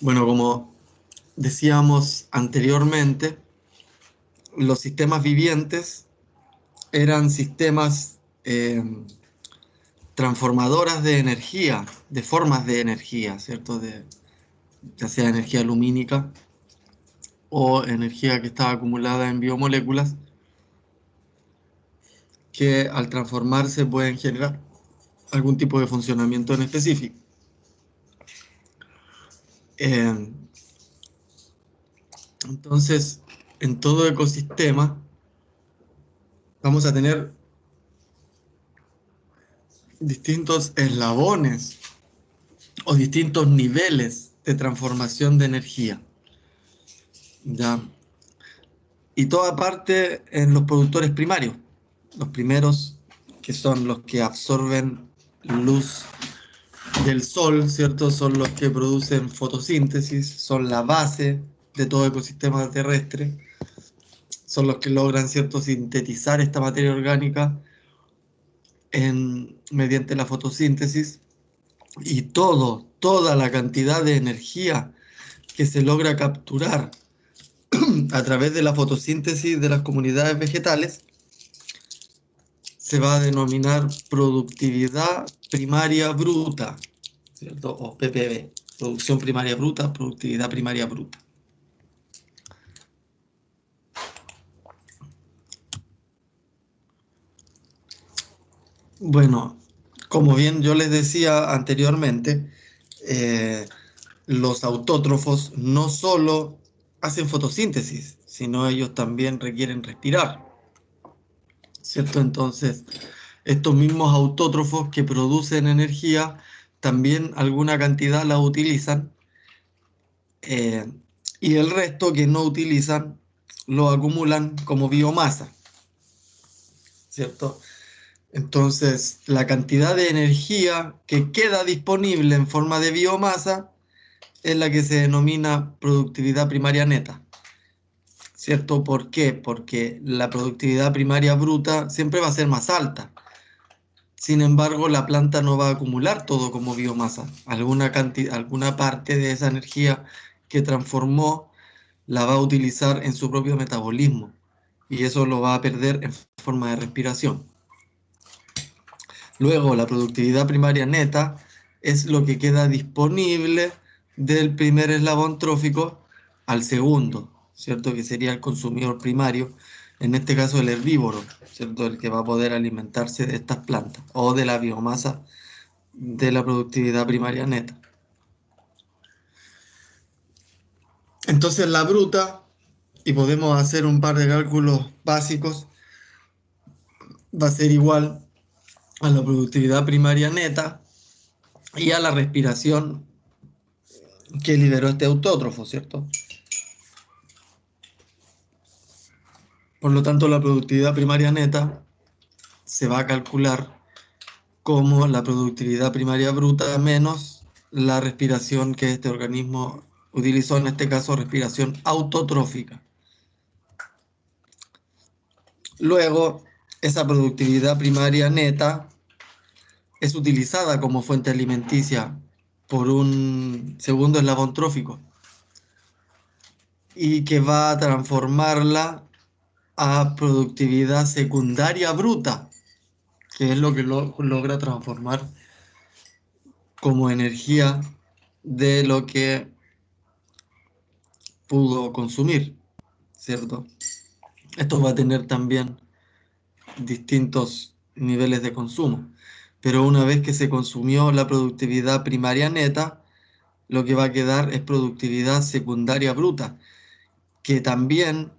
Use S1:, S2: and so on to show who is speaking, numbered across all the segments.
S1: Bueno, como decíamos anteriormente, los sistemas vivientes eran sistemas transformadoras de energía, de formas de energía, ¿cierto? Ya sea energía lumínica o energía que está acumulada en biomoléculas, que al transformarse pueden generar algún tipo de funcionamiento en específico. Eh, entonces, en todo ecosistema vamos a tener distintos eslabones o distintos niveles de transformación de energía, ¿ya? Y toda parte en los productores primarios, los primeros que son los que absorben luz del sol, ¿cierto? Son los que producen fotosíntesis, son la base de todo ecosistema terrestre, son los que logran, ¿cierto?, sintetizar esta materia orgánica mediante la fotosíntesis y toda la cantidad de energía que se logra capturar a través de la fotosíntesis de las comunidades vegetales se va a denominar productividad primaria bruta, ¿cierto? O PPB, producción primaria bruta, productividad primaria bruta. Bueno, como bien yo les decía anteriormente, eh, los autótrofos no solo hacen fotosíntesis, sino ellos también requieren respirar, ¿cierto? Entonces, estos mismos autótrofos que producen energía, también alguna cantidad la utilizan, eh, y el resto que no utilizan lo acumulan como biomasa, ¿cierto? Entonces, la cantidad de energía que queda disponible en forma de biomasa es la que se denomina productividad primaria neta, ¿cierto? ¿Por qué? Porque la productividad primaria bruta siempre va a ser más alta. Sin embargo, la planta no va a acumular todo como biomasa. Alguna parte de esa energía que transformó la va a utilizar en su propio metabolismo y eso lo va a perder en forma de respiración. Luego, la productividad primaria neta es lo que queda disponible del primer eslabón trófico al segundo, ¿cierto? Que sería el consumidor primario, en este caso el herbívoro, ¿cierto? El que va a poder alimentarse de estas plantas o de la biomasa de la productividad primaria neta. Entonces la bruta, y podemos hacer un par de cálculos básicos, va a ser igual a la productividad primaria neta y a la respiración que liberó este autótrofo, ¿cierto? Por lo tanto, la productividad primaria neta se va a calcular como la productividad primaria bruta menos la respiración que este organismo utilizó, en este caso respiración autotrófica. Luego, esa productividad primaria neta es utilizada como fuente alimenticia por un segundo eslabón trófico y que va a transformarla a productividad secundaria bruta, que es lo que logra transformar como energía de lo que pudo consumir, ¿cierto? Esto va a tener también distintos niveles de consumo, pero una vez que se consumió la productividad primaria neta, lo que va a quedar es productividad secundaria bruta, que también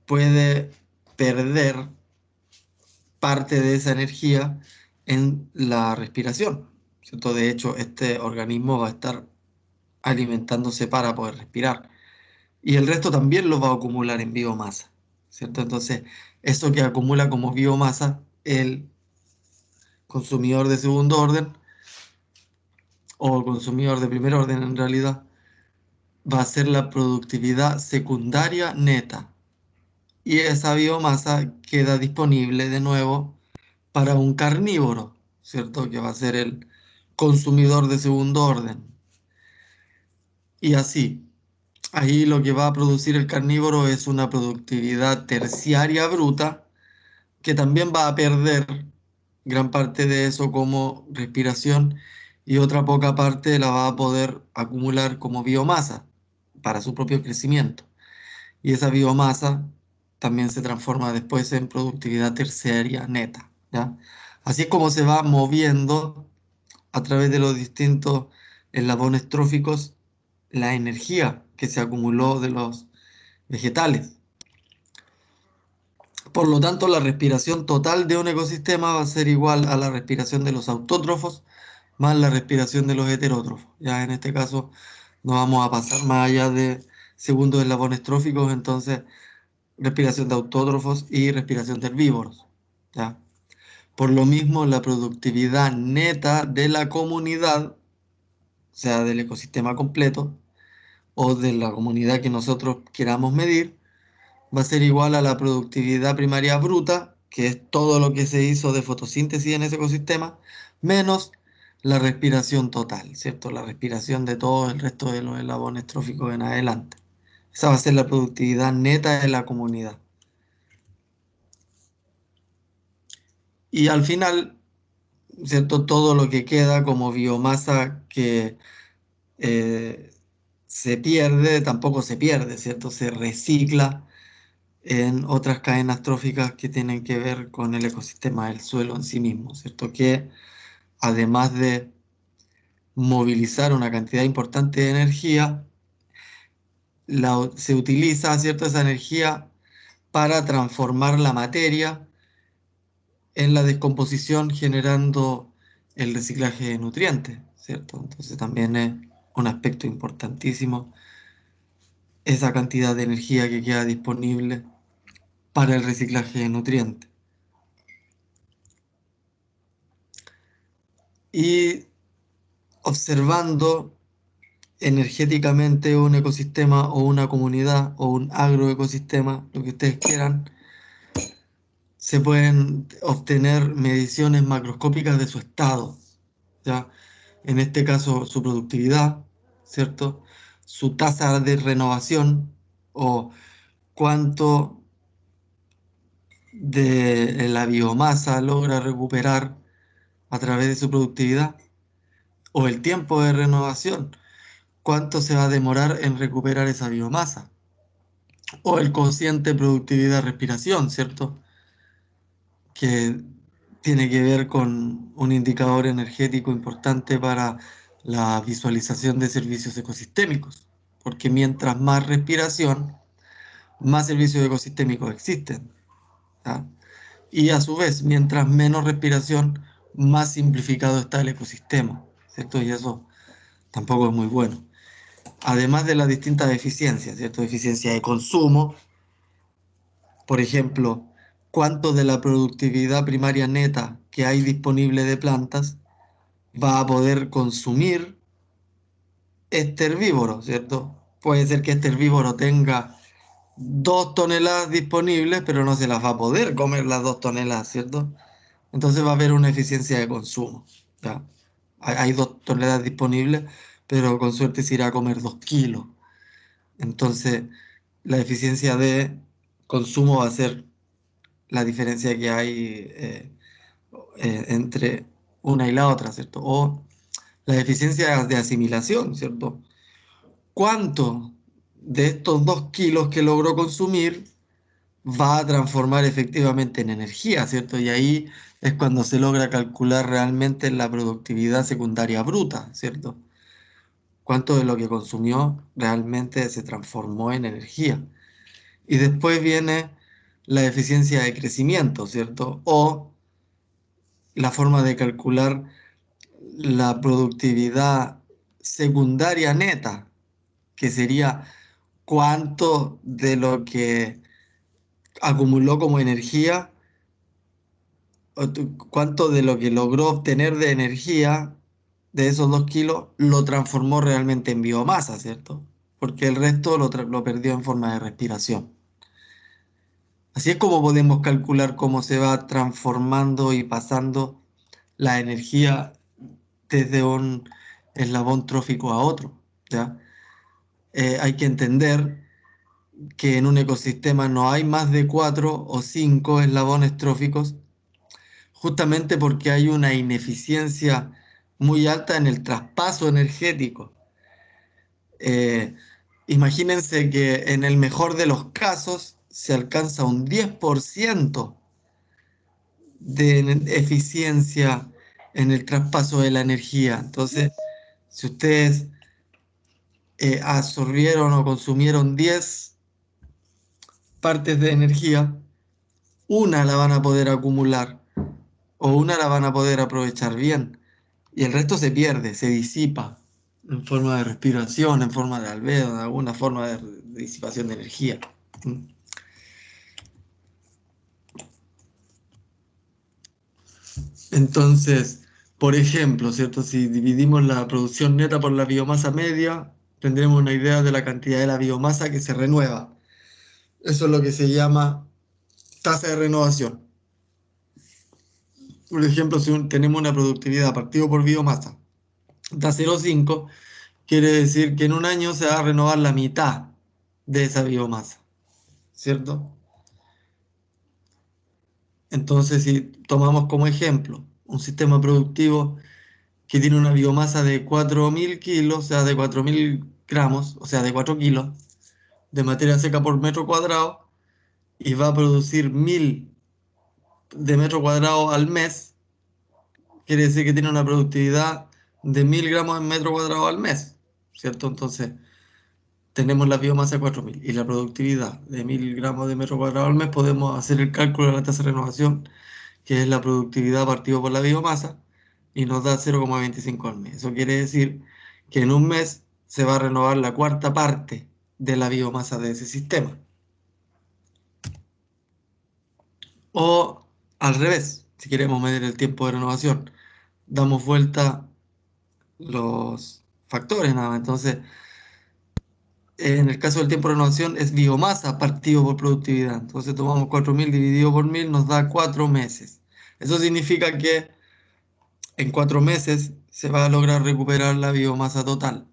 S1: puede perder parte de esa energía en la respiración, ¿cierto? De hecho, este organismo va a estar alimentándose para poder respirar. Y el resto también lo va a acumular en biomasa, ¿cierto? Entonces, eso que acumula como biomasa el consumidor de segundo orden o consumidor de primer orden en realidad, va a ser la productividad secundaria neta. Y esa biomasa queda disponible de nuevo para un carnívoro, ¿cierto? Que va a ser el consumidor de segundo orden. y así. Ahí lo que va a producir el carnívoro es una productividad terciaria bruta, que también va a perder gran parte de eso como respiración y otra poca parte la va a poder acumular como biomasa para su propio crecimiento. Y esa biomasa también se transforma después en productividad terciaria neta, ¿ya? Así es como se va moviendo a través de los distintos eslabones tróficos la energía que se acumuló de los vegetales. Por lo tanto, la respiración total de un ecosistema va a ser igual a la respiración de los autótrofos más la respiración de los heterótrofos. Ya en este caso no vamos a pasar más allá de segundos eslabones tróficos, entonces respiración de autótrofos y respiración de herbívoros. ¿Ya? Por lo mismo, la productividad neta de la comunidad, o sea, del ecosistema completo, o de la comunidad que nosotros queramos medir, va a ser igual a la productividad primaria bruta, que es todo lo que se hizo de fotosíntesis en ese ecosistema, menos la respiración total, ¿cierto? La respiración de todo el resto de los eslabones tróficos en adelante. Esa va a ser la productividad neta de la comunidad. Y al final, ¿cierto? Todo lo que queda como biomasa que eh, se pierde, tampoco se pierde, ¿cierto? Se recicla en otras cadenas tróficas que tienen que ver con el ecosistema del suelo en sí mismo, ¿cierto? Que además de movilizar una cantidad importante de energía, se utiliza, ¿cierto? Esa energía para transformar la materia en la descomposición generando el reciclaje de nutrientes, ¿cierto? Entonces también es un aspecto importantísimo esa cantidad de energía que queda disponible para el reciclaje de nutrientes. Y observando energéticamente un ecosistema o una comunidad o un agroecosistema, lo que ustedes quieran, se pueden obtener mediciones macroscópicas de su estado, ¿ya? En este caso, su productividad, ¿cierto? Su tasa de renovación o cuánto de la biomasa logra recuperar a través de su productividad o el tiempo de renovación, cuánto se va a demorar en recuperar esa biomasa o el cociente productividad-respiración, ¿cierto? Que tiene que ver con un indicador energético importante para la visualización de servicios ecosistémicos, porque mientras más respiración, más servicios ecosistémicos existen, ¿ya? Y a su vez, mientras menos respiración, más simplificado está el ecosistema, ¿cierto? Y eso tampoco es muy bueno. Además de las distintas eficiencias, ¿cierto? Eficiencia de consumo, por ejemplo, cuánto de la productividad primaria neta que hay disponible de plantas va a poder consumir este herbívoro, ¿cierto? Puede ser que este herbívoro tenga 2 toneladas disponibles, pero no se las va a poder comer las 2 toneladas, ¿cierto? Entonces va a haber una eficiencia de consumo, ¿ya? Hay 2 toneladas disponibles, pero con suerte se irá a comer 2 kilos. Entonces, la eficiencia de consumo va a ser la diferencia que hay entre una y la otra, ¿cierto? O la eficiencia de asimilación, ¿cierto? ¿Cuánto de estos 2 kilos que logró consumir va a transformar efectivamente en energía, ¿cierto? Y ahí es cuando se logra calcular realmente la productividad secundaria bruta, ¿cierto? Cuánto de lo que consumió realmente se transformó en energía. Y después viene la eficiencia de crecimiento, ¿cierto? O la forma de calcular la productividad secundaria neta, que sería cuánto de lo que acumuló como energía, cuánto de lo que logró obtener de energía de esos 2 kilos lo transformó realmente en biomasa, ¿cierto? Porque el resto lo perdió en forma de respiración. Así es como podemos calcular cómo se va transformando y pasando la energía desde un eslabón trófico a otro, ¿ya? hay que entender que en un ecosistema no hay más de 4 o 5 eslabones tróficos, justamente porque hay una ineficiencia muy alta en el traspaso energético. Eh, Imagínense que en el mejor de los casos se alcanza un 10% de eficiencia en el traspaso de la energía. Entonces, si ustedes absorbieron o consumieron 10 partes de energía, una la van a poder acumular o una la van a poder aprovechar bien y el resto se pierde, se disipa en forma de respiración, en forma de albedo, en alguna forma de disipación de energía. Entonces, por ejemplo, ¿cierto? Si dividimos la producción neta por la biomasa media, tendremos una idea de la cantidad de la biomasa que se renueva. Eso es lo que se llama tasa de renovación. Por ejemplo, si tenemos una productividad partido por biomasa da 0,5, quiere decir que en un año se va a renovar la mitad de esa biomasa, ¿cierto? Entonces, si tomamos como ejemplo un sistema productivo que tiene una biomasa de 4.000 kilos, o sea, de 4.000 gramos, o sea, de 4 kilos de materia seca por metro cuadrado, y va a producir 1.000 de metro cuadrado al mes, quiere decir que tiene una productividad de 1.000 gramos en metro cuadrado al mes, ¿cierto? Entonces, tenemos la biomasa de 4.000 y la productividad de 1.000 gramos de metro cuadrado al mes, podemos hacer el cálculo de la tasa de renovación, que es la productividad partido por la biomasa, y nos da 0,25 al mes. Eso quiere decir que en un mes se va a renovar la cuarta parte de la biomasa de ese sistema. O al revés, si queremos medir el tiempo de renovación, damos vuelta los factores nada más. Entonces, en el caso del tiempo de renovación es biomasa partido por productividad. Entonces tomamos 4.000 dividido por 1.000 nos da 4 meses. Eso significa que en 4 meses se va a lograr recuperar la biomasa total.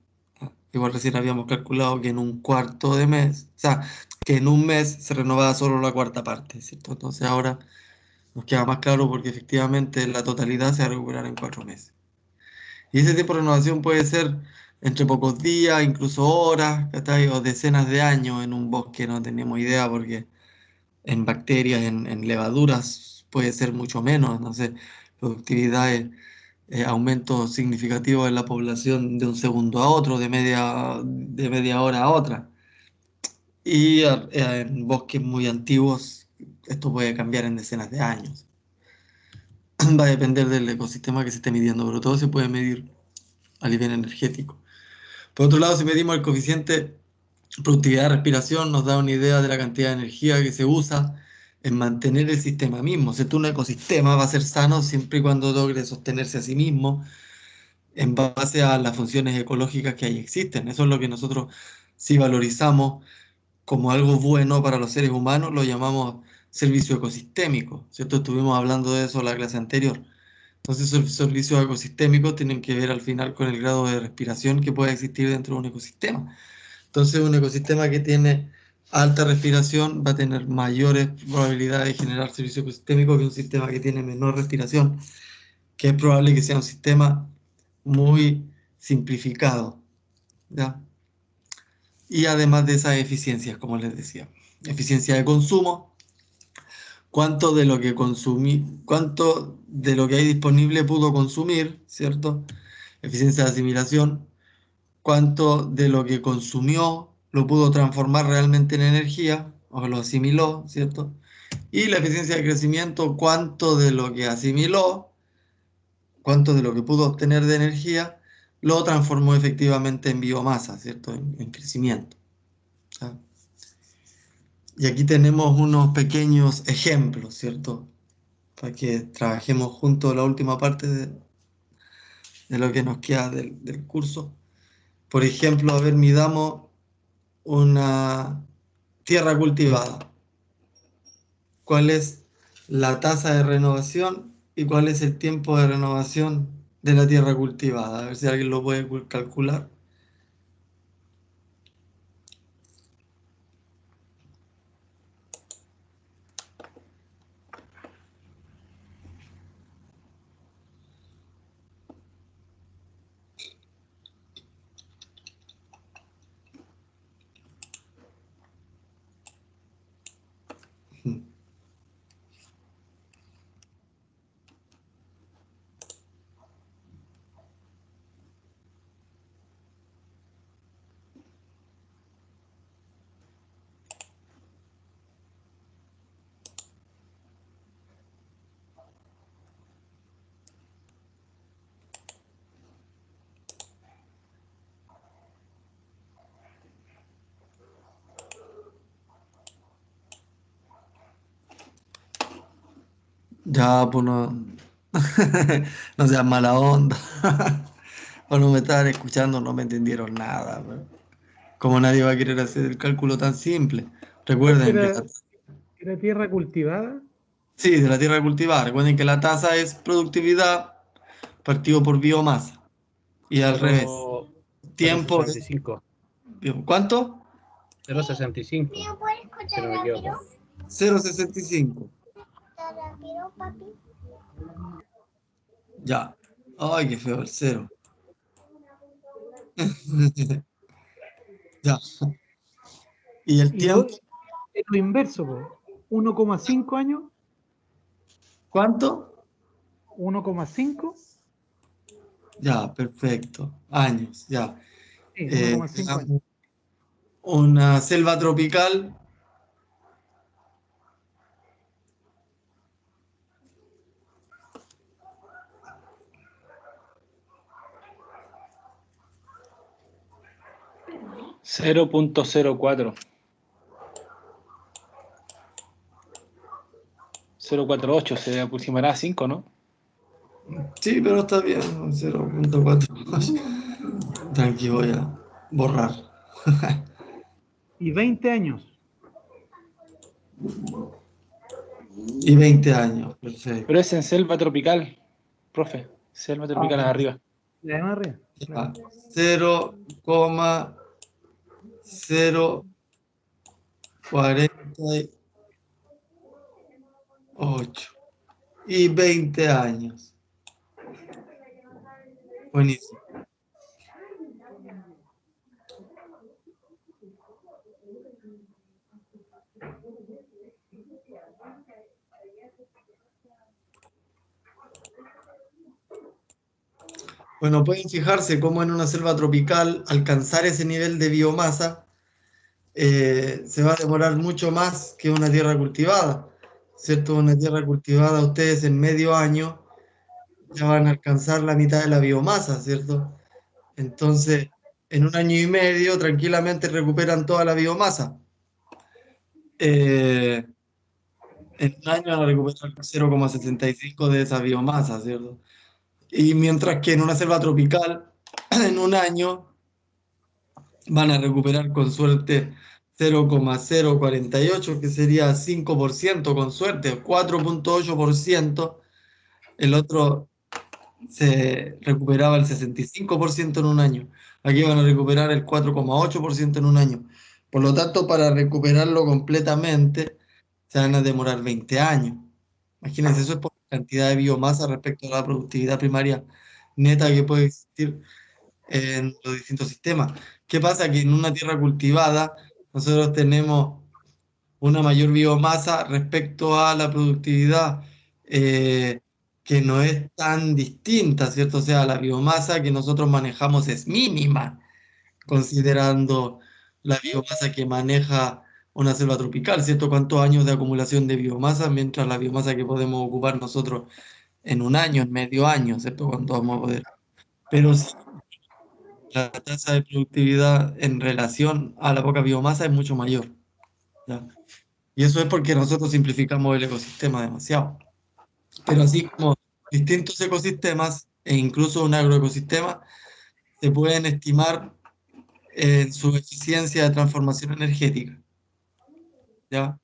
S1: Igual recién habíamos calculado que en un cuarto de mes, o sea, que en un mes se renovaba solo la cuarta parte, ¿cierto? Entonces ahora nos queda más claro porque efectivamente la totalidad se va a recuperar en 4 meses. Y ese tiempo de renovación puede ser entre pocos días, incluso horas, ¿cachai? O decenas de años en un bosque, no tenemos idea porque en bacterias, en levaduras puede ser mucho menos, no sé, productividades, aumentos significativos en la población de un segundo a otro, de media hora a otra. Y en bosques muy antiguos esto puede cambiar en decenas de años. Va a depender del ecosistema que se esté midiendo, pero todo se puede medir a nivel energético. Por otro lado, si medimos el coeficiente productividad de respiración, nos da una idea de la cantidad de energía que se usa en mantener el sistema mismo. Si un ecosistema va a ser sano siempre y cuando logre sostenerse a sí mismo en base a las funciones ecológicas que ahí existen. Eso es lo que nosotros sí valorizamos como algo bueno para los seres humanos, lo llamamos servicio ecosistémico, ¿cierto? Estuvimos hablando de eso en la clase anterior. Entonces, esos servicios ecosistémicos tienen que ver al final con el grado de respiración que puede existir dentro de un ecosistema. Entonces, un ecosistema que tiene alta respiración va a tener mayores probabilidades de generar servicio ecosistémico que un sistema que tiene menor respiración, que es probable que sea un sistema muy simplificado, ¿ya? Y además de esas eficiencias, como les decía, eficiencia de consumo, cuánto de lo que hay disponible pudo consumir, ¿cierto? Eficiencia de asimilación, cuánto de lo que consumió lo pudo transformar realmente en energía o lo asimiló, ¿cierto? Y la eficiencia de crecimiento, cuánto de lo que asimiló, cuánto de lo que pudo obtener de energía, lo transformó efectivamente en biomasa, ¿cierto? En crecimiento. ¿Ya? Y aquí tenemos unos pequeños ejemplos, ¿cierto? Para que trabajemos juntos la última parte de lo que nos queda del curso. Por ejemplo, a ver, midamos una tierra cultivada. ¿Cuál es la tasa de renovación y cuál es el tiempo de renovación de la tierra cultivada? A ver si alguien lo puede calcular. Ya, pues no, no seas mala onda. O no me estaban escuchando, no me entendieron nada. Pues. Como nadie va a querer hacer el cálculo tan simple.
S2: Profe,
S1: Recuerden que
S2: era tierra cultivada.
S1: sí, de la tierra cultivada. Recuerden que la tasa es productividad partido por biomasa. Y al revés.
S2: Cero
S1: Tiempo
S2: sesenta y
S1: es
S2: cinco
S1: ¿cuánto?
S2: 0,65, si no me equivoco.
S1: 0,65. Ya. Ay, qué feo el cero. Ya. Y el
S2: Y lo,
S1: tiempo,
S2: es lo inverso, po. 1,5 años,
S1: ¿cuánto?
S2: 1,5,
S1: Ya, perfecto. Años, ya.
S2: sí, 1,5 años.
S1: Veamos. Una selva tropical.
S2: 0,04. 0,48 se aproximará a 5, ¿no?
S1: Sí, pero está bien. 0,4. Tranqui, voy a borrar.
S2: Y 20 años.
S1: Y 20 años, perfecto.
S2: Pero es en selva tropical, profe. Selva tropical arriba. De más arriba, claro.
S1: Ya. 0,048. Y 20 años. Buenísimo. Bueno, pueden fijarse cómo en una selva tropical alcanzar ese nivel de biomasa se va a demorar mucho más que una tierra cultivada, ¿cierto? Una tierra cultivada, ustedes en medio año ya van a alcanzar la mitad de la biomasa, ¿cierto? Entonces, en un año y medio tranquilamente recuperan toda la biomasa. Eh, en un año van a recuperar 0,75 de esa biomasa, ¿cierto? Y mientras que en una selva tropical, en un año van a recuperar con suerte 0,048, que sería 5% con suerte, 4,8%. El otro se recuperaba el 65% en un año. Aquí van a recuperar el 4,8% en un año. Por lo tanto, para recuperarlo completamente, se van a demorar 20 años. Imagínense, eso es por cantidad de biomasa respecto a la productividad primaria neta que puede existir en los distintos sistemas. ¿Qué pasa? Que en una tierra cultivada nosotros tenemos una mayor biomasa respecto a la productividad, eh, que no es tan distinta, ¿cierto? O sea, la biomasa que nosotros manejamos es mínima, considerando la biomasa que maneja una selva tropical, ¿cierto? ¿Cuántos años de acumulación de biomasa, mientras la biomasa que podemos ocupar nosotros en un año, en medio año, ¿cierto? ¿Cuánto vamos a poder? Pero sí, la tasa de productividad en relación a la poca biomasa es mucho mayor, ¿ya? Y eso es porque nosotros simplificamos el ecosistema demasiado. Pero así como distintos ecosistemas e incluso un agroecosistema se pueden estimar en su eficiencia de transformación energética, ¿ya?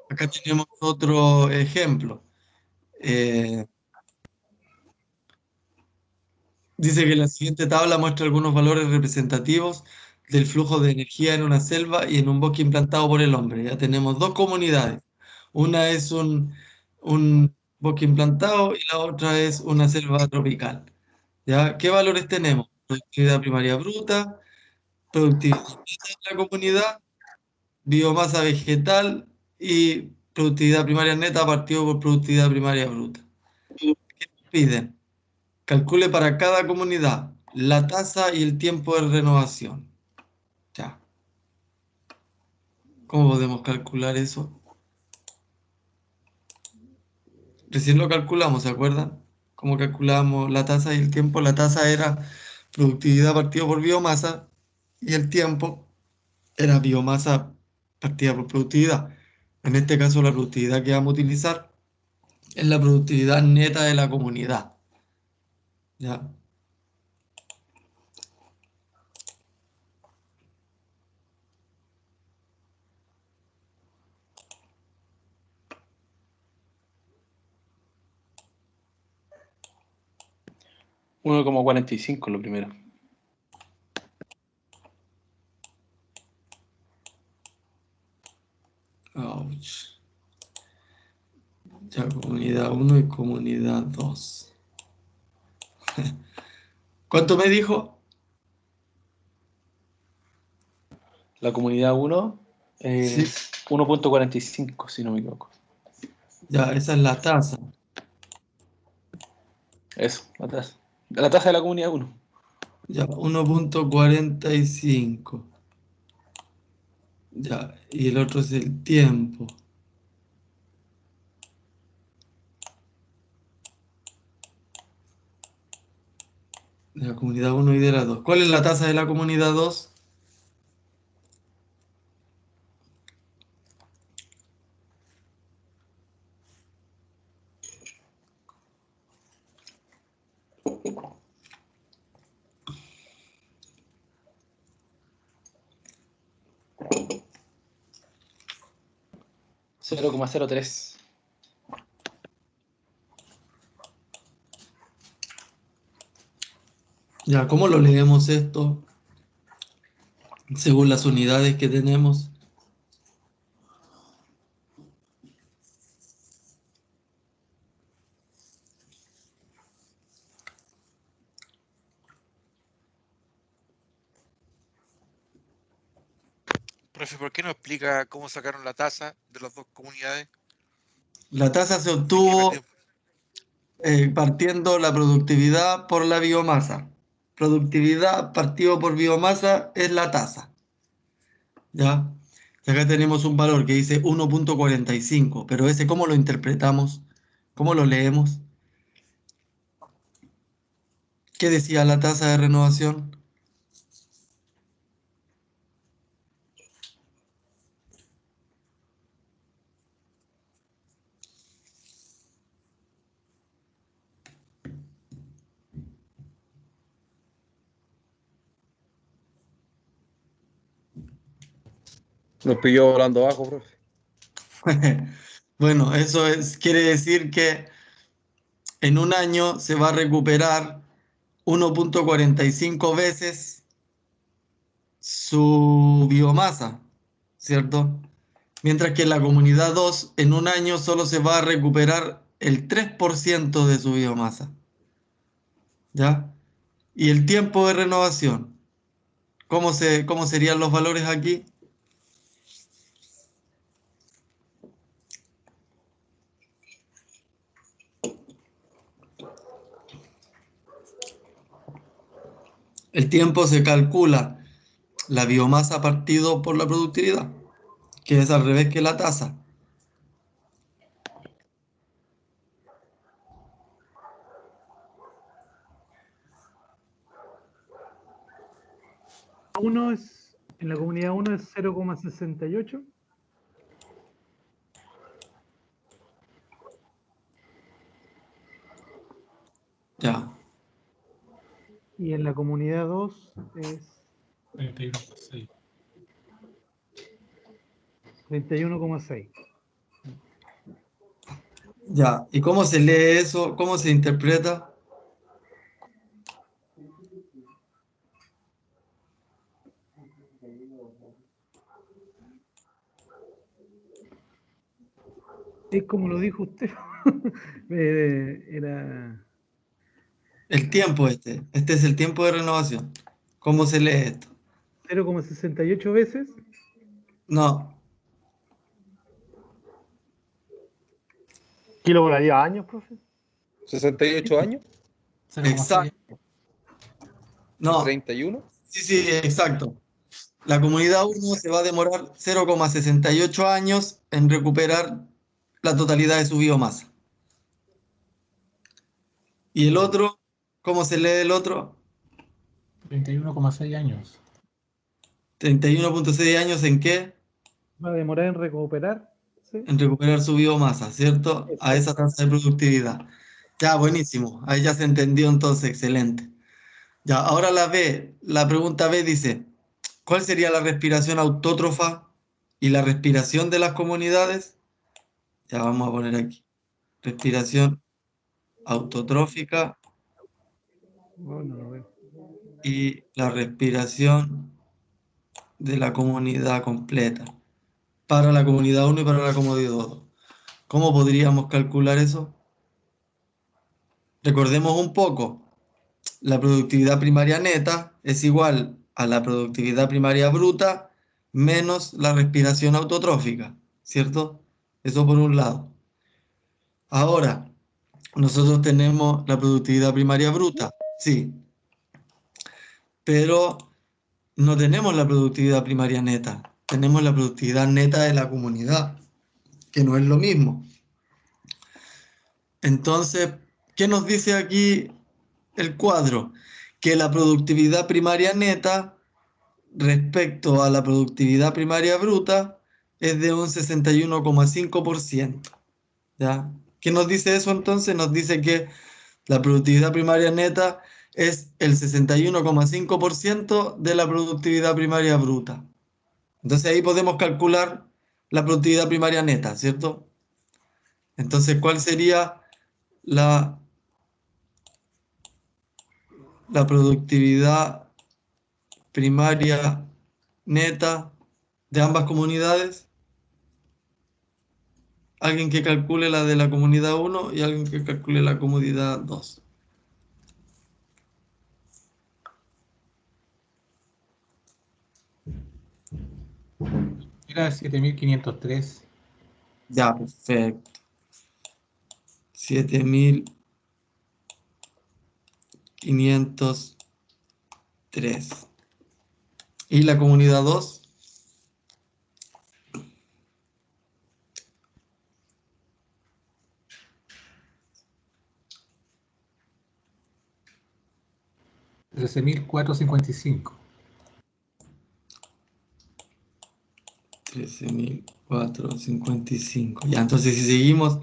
S1: Acá tenemos otro ejemplo. Eh, Dice que la siguiente tabla muestra algunos valores representativos del flujo de energía en una selva y en un bosque implantado por el hombre. Ya tenemos dos comunidades. Una es un bosque implantado y la otra es una selva tropical. ¿Ya? ¿Qué valores tenemos? Productividad primaria bruta, productividad neta de la comunidad, biomasa vegetal y productividad primaria neta partido por productividad primaria bruta. Piden. Calcule para cada comunidad la tasa y el tiempo de renovación. Ya. ¿Cómo podemos calcular eso? Recién lo calculamos, ¿se acuerdan? ¿Cómo calculamos la tasa y el tiempo? La tasa era productividad partido por biomasa y el tiempo era biomasa partida por productividad. En este caso, la productividad que vamos a utilizar Es la productividad neta de la comunidad. ¿Ya?
S2: 1,45 lo primero.
S1: Ouch. Ya, comunidad 1 y comunidad 2. ¿Cuánto me dijo?
S2: La comunidad 1
S1: Sí.
S2: es 1,45, si no me equivoco.
S1: Ya, esa es la tasa.
S2: Eso, la tasa. La tasa de la comunidad 1.
S1: Ya, 1,45. Ya, y el otro es el tiempo. De la comunidad 1 y de la 2. ¿Cuál es la tasa de la comunidad 2?
S2: $0,03.
S1: Ya, ¿cómo lo leemos esto según las unidades que tenemos?
S3: Profe, ¿por qué no explica cómo sacaron la tasa de las dos comunidades?
S1: La tasa se
S3: Es que
S1: obtuvo partiendo la productividad por la biomasa. Productividad partido por biomasa es la tasa. ¿Ya? Y acá tenemos un valor que dice 1,45, pero ese ¿cómo lo interpretamos? ¿Cómo lo leemos? ¿Qué decía la tasa de renovación?
S2: Nos pilló volando abajo, profe.
S1: Bueno, quiere decir que en un año se va a recuperar 1,45 veces su biomasa, ¿cierto? Mientras que en la comunidad 2 en un año solo se va a recuperar el 3% de su biomasa, ¿ya? Y el tiempo de renovación, ¿cómo serían los valores aquí? El tiempo se calcula la biomasa partido por la productividad, que es al revés que la tasa.
S4: En la comunidad 1 es 0,68.
S1: Ya,
S4: Y en la comunidad 2 es
S5: 31,6.
S4: 31,6.
S1: ya. ¿Y cómo se lee eso? ¿Cómo se interpreta?
S4: Es como lo dijo usted. Era
S1: El tiempo este es el tiempo de renovación. ¿Cómo se lee esto?
S4: 0,68 veces.
S1: No,
S6: ¿Kilo volaría años, profe?
S2: 68 años
S5: 0,6.
S1: exacto.
S2: y
S1: No,
S2: 31.
S1: sí, exacto. La comunidad 1 se va a demorar 0,68 años en recuperar la totalidad de su biomasa. ¿Y el otro? ¿Cómo se lee el otro?
S5: 31,6 años.
S1: 31,6 años ¿en qué?
S4: Va a demorar en recuperar Sí.
S1: en recuperar su biomasa, ¿cierto? A esa
S4: Exacto.
S1: tasa de productividad. Ya, buenísimo. Ahí ya se entendió entonces, excelente. Ya, ahora la B, la pregunta B dice, ¿cuál sería la respiración autótrofa y la respiración de las comunidades? Ya vamos a poner aquí. Respiración autotrófica
S4: Bueno, lo veo.
S1: y la respiración de la comunidad completa. Para la comunidad uno y para la comunidad 2. ¿Cómo podríamos calcular eso? Recordemos un poco. La productividad primaria neta es igual a la productividad primaria bruta menos la respiración autotrófica, ¿cierto? Eso por un lado. Ahora, nosotros tenemos la productividad primaria bruta, sí, pero no tenemos la productividad primaria neta. Tenemos la productividad neta de la comunidad, que no es lo mismo. Entonces, ¿qué nos dice aquí el cuadro? Que la productividad primaria neta respecto a la productividad primaria bruta es de un 61,5%. ¿Ya? ¿Qué nos dice eso entonces? Nos dice que la productividad primaria neta es el 61,5% de la productividad primaria bruta. Entonces ahí podemos calcular la productividad primaria neta, ¿cierto? Entonces, ¿cuál sería la, la productividad primaria neta de ambas comunidades? Alguien que calcule la de la comunidad uno y alguien que calcule la comunidad 2.
S5: Era 7503.
S1: Ya, perfecto. 7503. ¿Y la comunidad 2?
S5: 13.455.
S1: 13.455. Ya, entonces si seguimos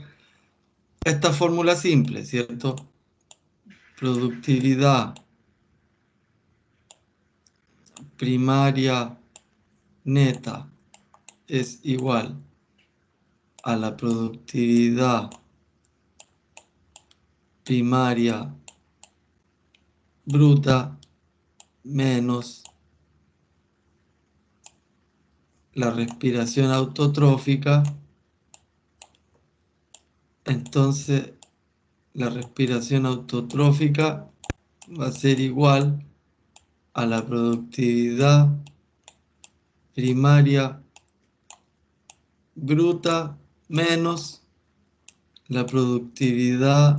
S1: esta fórmula simple, ¿cierto? Productividad primaria neta es igual a la productividad primaria bruta menos la respiración autotrófica. Entonces la respiración autotrófica va a ser igual a la productividad primaria bruta menos la productividad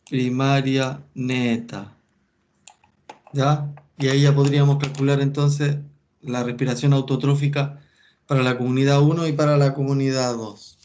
S1: primaria neta. ¿Ya? Y ahí ya podríamos calcular entonces la respiración autotrófica para la comunidad uno y para la comunidad 2.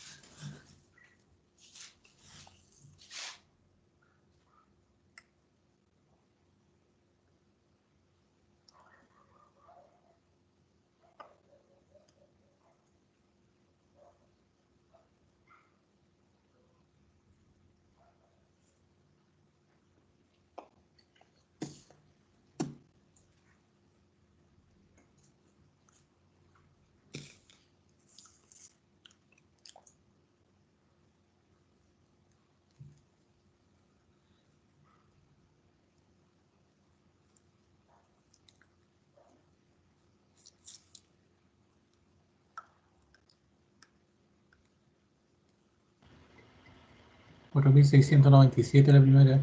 S5: Cuatro mil seiscientos noventa y siete la primera.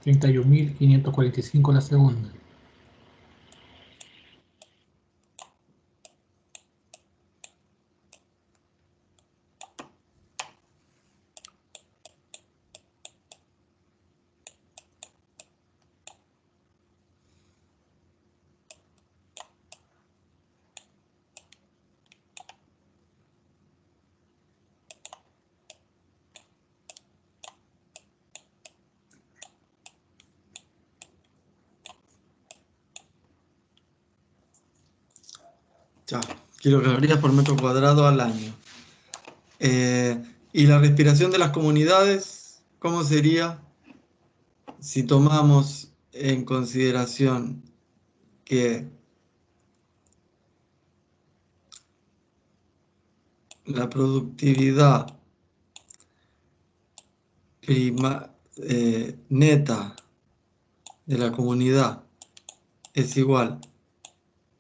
S5: 31.545 la segunda.
S1: Ya, kilocalorías por metro cuadrado al año. Y la respiración de las comunidades, ¿cómo sería si tomamos en consideración que la productividad neta de la comunidad es igual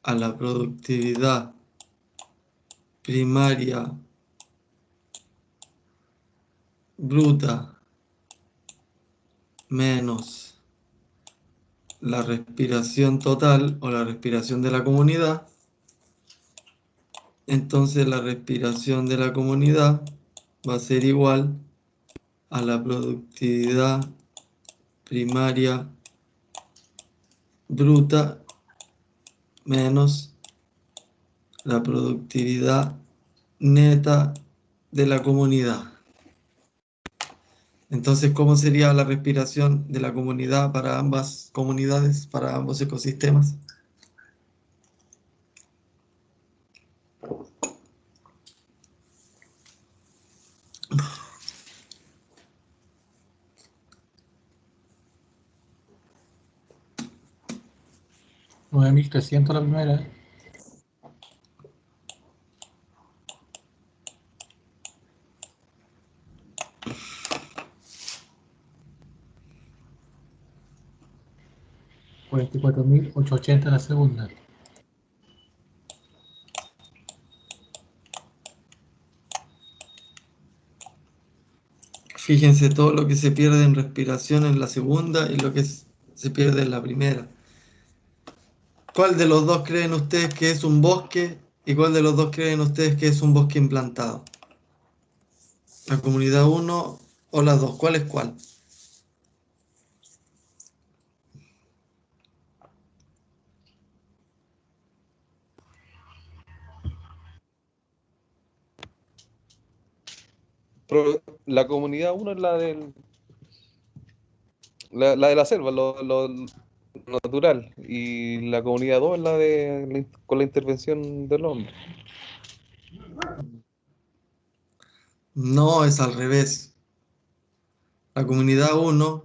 S1: a la productividad primaria bruta menos la respiración total o la respiración de la comunidad? Entonces la respiración de la comunidad va a ser igual a la productividad primaria bruta menos la productividad neta de la comunidad. Entonces, ¿cómo sería la respiración de la comunidad para ambas comunidades, para ambos ecosistemas?
S5: $9.300 la primera. $44.880 la segunda.
S1: Fíjense todo lo que se pierde en respiración en la segunda y lo que se pierde en la primera. ¿Cuál de los dos creen ustedes que es un bosque y cuál de los dos creen ustedes que es un bosque implantado? ¿La comunidad 1 o la 2? ¿Cuál es cuál?
S6: Pero la comunidad 1 es la de la selva, lo natural, y la comunidad 2 es con la intervención del hombre.
S1: No, es al revés. La comunidad 1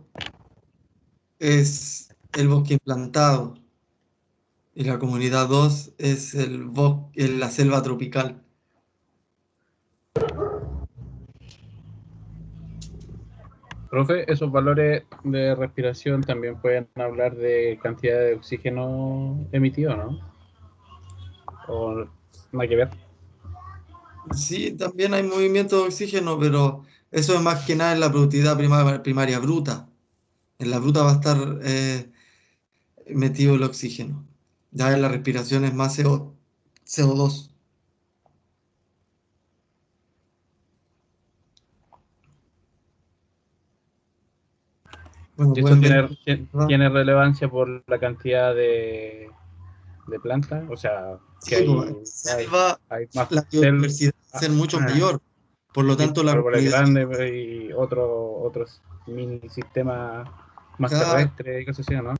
S1: es el bosque implantado y la comunidad 2 es el bosque, la selva tropical.
S2: Profe, esos valores de respiración también pueden hablar de cantidad de oxígeno emitido, ¿no? ¿O no hay que ver?
S1: Sí, también hay movimiento de oxígeno, pero eso es más que nada en la productividad primaria bruta. En la bruta va a estar metido el oxígeno. Ya en la respiración es más CO2. Bueno,
S2: ¿Y eso
S1: pueden ver, ¿verdad?
S2: tiene relevancia por la cantidad de plantas? O sea, que
S1: Sí, pues, en selva
S2: hay más
S1: la
S2: cel,
S1: biodiversidad va a ser mucho mayor. Por lo
S2: y
S1: tanto, la
S2: árboles
S1: comunidad,
S2: grandes y otros mini sistemas más
S1: claro,
S2: terrestres y cosas así, ¿no?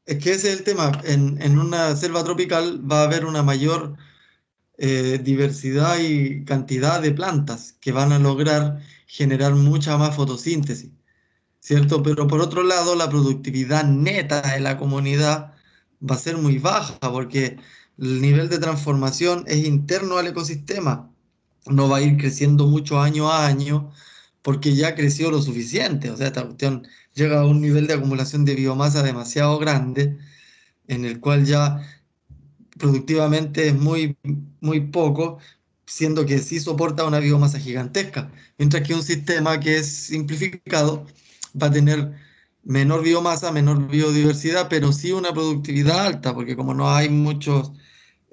S1: es que ese es el tema. En una selva tropical va a haber una mayor diversidad y cantidad de plantas que van a lograr generar mucha más fotosíntesis, ¿cierto? Pero por otro lado, la productividad neta de la comunidad va a ser muy baja porque el nivel de transformación es interno al ecosistema. No va a ir creciendo mucho año a año porque ya creció lo suficiente. O sea, esta cuestión llega a un nivel de acumulación de biomasa demasiado grande en el cual ya productivamente es muy, muy poco, siendo que sí soporta una biomasa gigantesca, mientras que un sistema que es simplificado va a tener menor biomasa, menor biodiversidad, pero sí una productividad alta, porque como no hay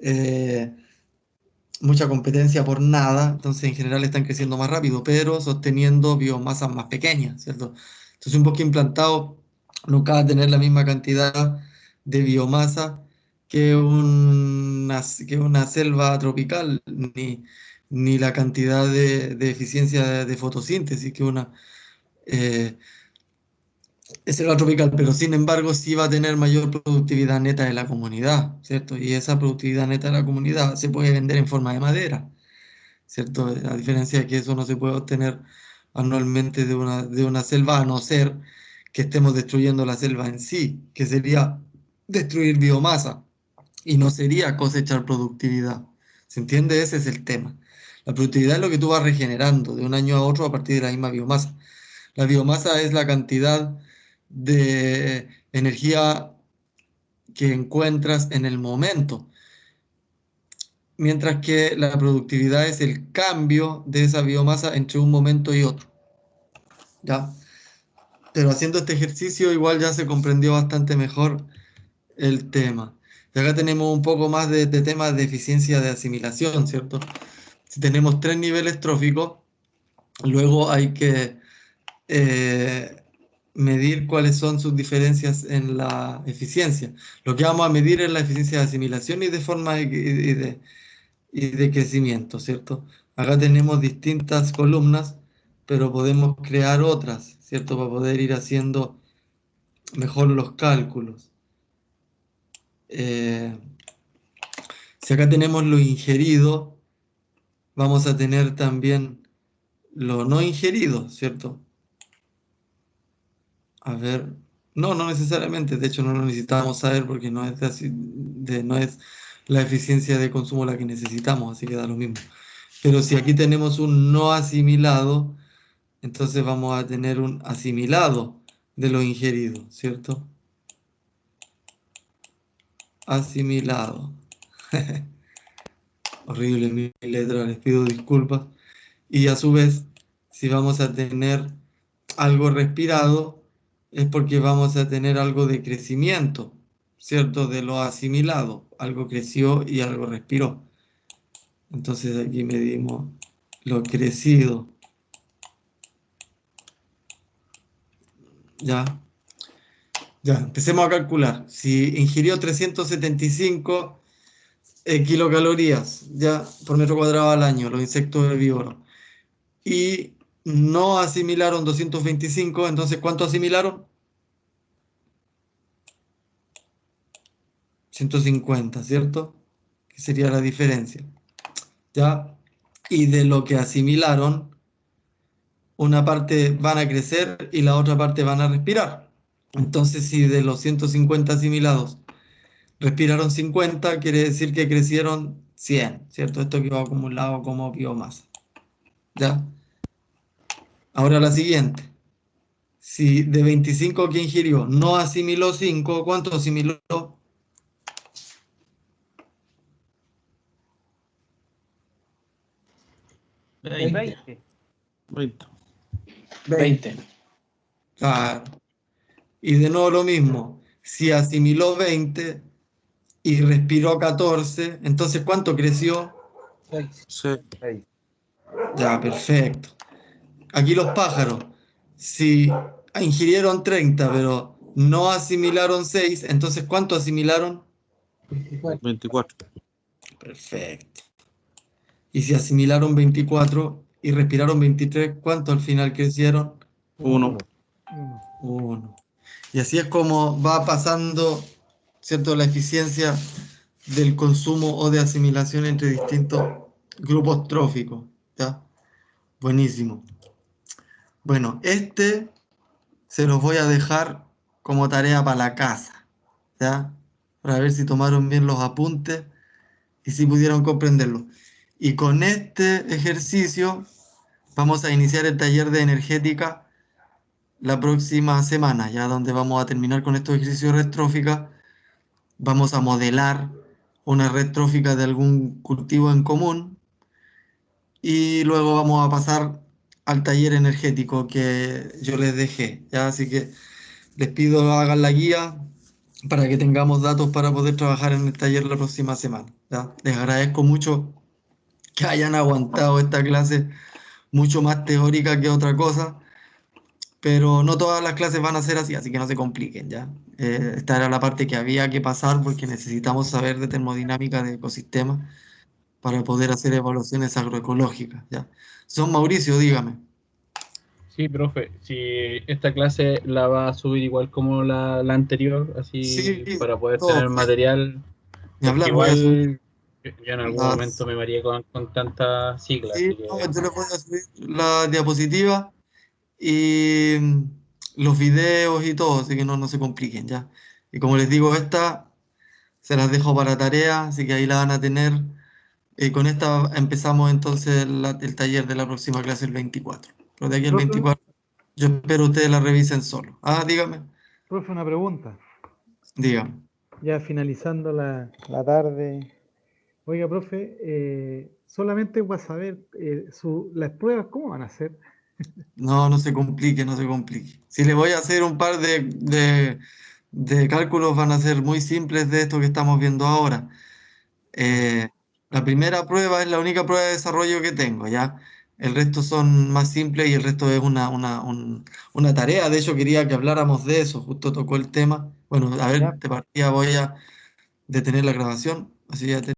S1: eh, mucha competencia por nada, entonces en general están creciendo más rápido, pero sosteniendo biomasas más pequeñas, ¿cierto? Entonces un bosque implantado nunca va a tener la misma cantidad de biomasa que una selva tropical, ni la cantidad de eficiencia de fotosíntesis que una... eh, selva tropical, pero sin embargo sí va a tener mayor productividad neta de la comunidad, ¿cierto? Y esa productividad neta de la comunidad se puede vender en forma de madera, ¿cierto? A diferencia de que eso no se puede obtener anualmente de una selva, a no ser que estemos destruyendo la selva en sí, que sería destruir biomasa y no sería cosechar productividad. ¿Se entiende? Ese es el tema. La productividad es lo que tú vas regenerando de un año a otro a partir de la misma biomasa. La biomasa es la cantidad de energía que encuentras en el momento, mientras que la productividad es el cambio de esa biomasa entre un momento y otro. ¿Ya? Pero haciendo este ejercicio igual ya se comprendió bastante mejor el tema. Y acá tenemos un poco más de temas de eficiencia de asimilación, ¿cierto? Si tenemos 3 niveles tróficos, luego hay que medir cuáles son sus diferencias en la eficiencia. Lo que vamos a medir es la eficiencia de asimilación y de forma y de crecimiento, ¿cierto? Acá tenemos distintas columnas, pero podemos crear otras, ¿cierto? Para poder ir haciendo mejor los cálculos. Si acá tenemos lo ingerido, vamos a tener también lo no ingerido, ¿cierto? A ver, no, no necesariamente, de hecho no lo necesitamos saber porque no es, no es la eficiencia de consumo la que necesitamos, así que da lo mismo. Pero si aquí tenemos un no asimilado, entonces vamos a tener un asimilado de lo ingerido, ¿cierto? Asimilado. Horrible mi letra, les pido disculpas. Y a su vez, si vamos a tener algo respirado, es porque vamos a tener algo de crecimiento, ¿cierto? De lo asimilado. Algo creció y algo respiró. Entonces aquí medimos lo crecido. ¿Ya? Ya, empecemos a calcular. Si ingirió 375 kilocalorías ya por metro cuadrado al año, los insectos herbívoros, y no asimilaron 225, entonces ¿cuánto asimilaron? 150, ¿cierto? Que sería la diferencia. ¿Ya? Y de lo que asimilaron, una parte van a crecer y la otra parte van a respirar. Entonces, si de los 150 asimilados respiraron 50, quiere decir que crecieron 100, ¿cierto? Esto quedó acumulado como biomasa. ¿Ya? Ahora la siguiente. Si de 25 que ingirió no asimiló 5, ¿cuánto asimiló?
S7: 20.
S5: 20.
S1: Claro. Y de nuevo lo mismo. Si asimiló 20 y respiró 14, entonces ¿cuánto creció?
S5: 6.
S1: Ya, perfecto. Aquí los pájaros. Si ingirieron 30, pero no asimilaron 6, entonces ¿cuánto asimilaron?
S5: 24.
S1: Perfecto. Y si asimilaron 24 y respiraron 23, ¿cuánto al final crecieron?
S5: 1.
S1: 1. Y así es como va pasando, ¿cierto?, la eficiencia del consumo o de asimilación entre distintos grupos tróficos. ¿Ya? Buenísimo. Bueno, este se los voy a dejar como tarea para la casa, ¿ya? Para ver si tomaron bien los apuntes y si pudieron comprenderlo. Y con este ejercicio vamos a iniciar el taller de energética la próxima semana, ya donde vamos a terminar con estos ejercicios de red trófica. Vamos a modelar una red trófica de algún cultivo en común y luego vamos a pasar al taller energético que yo les dejé, ¿ya? Así que les pido hagan la guía para que tengamos datos para poder trabajar en el taller la próxima semana, ¿ya? Les agradezco mucho que hayan aguantado esta clase mucho más teórica que otra cosa, pero no todas las clases van a ser así que no se compliquen, ¿ya? Esta era la parte que había que pasar porque necesitamos saber de termodinámica de ecosistemas para poder hacer evaluaciones agroecológicas, ¿ya? Son Mauricio, dígame.
S2: Sí, profe, si esta clase la va a subir igual como la anterior, así
S1: Sí,
S2: para poder
S1: todo.
S2: tener material,
S1: Ni
S2: porque
S1: hablar, voy a subir
S2: igual yo en algún momento
S1: las...
S2: me mareé con tantas siglas,
S1: Sí,
S2: así
S1: no,
S2: que
S1: yo les voy a subir la diapositiva y los videos y todo, así que no se compliquen ya. Y como les digo, esta se las dejo para tarea, así que ahí la van a tener. Con esta empezamos entonces el taller de la próxima clase el 24. Pero de aquí al
S4: Profe,
S1: 24 yo espero ustedes la revisen solo. Ah, dígame,
S4: profe, una pregunta.
S1: dígame.
S4: Ya finalizando la tarde. Oiga, profe, solamente para saber, las pruebas, ¿cómo van a ser?
S1: No se complique, no se complique. Si le voy a hacer un par de cálculos, van a ser muy simples de esto que estamos viendo ahora. Eh, la primera prueba es la única prueba de desarrollo que tengo, ¿ya? El resto son más simples y el resto es una tarea. De hecho, quería que habláramos de eso, justo tocó el tema. Bueno, a ver,
S4: Ya,
S1: de partida voy a detener la grabación, así ya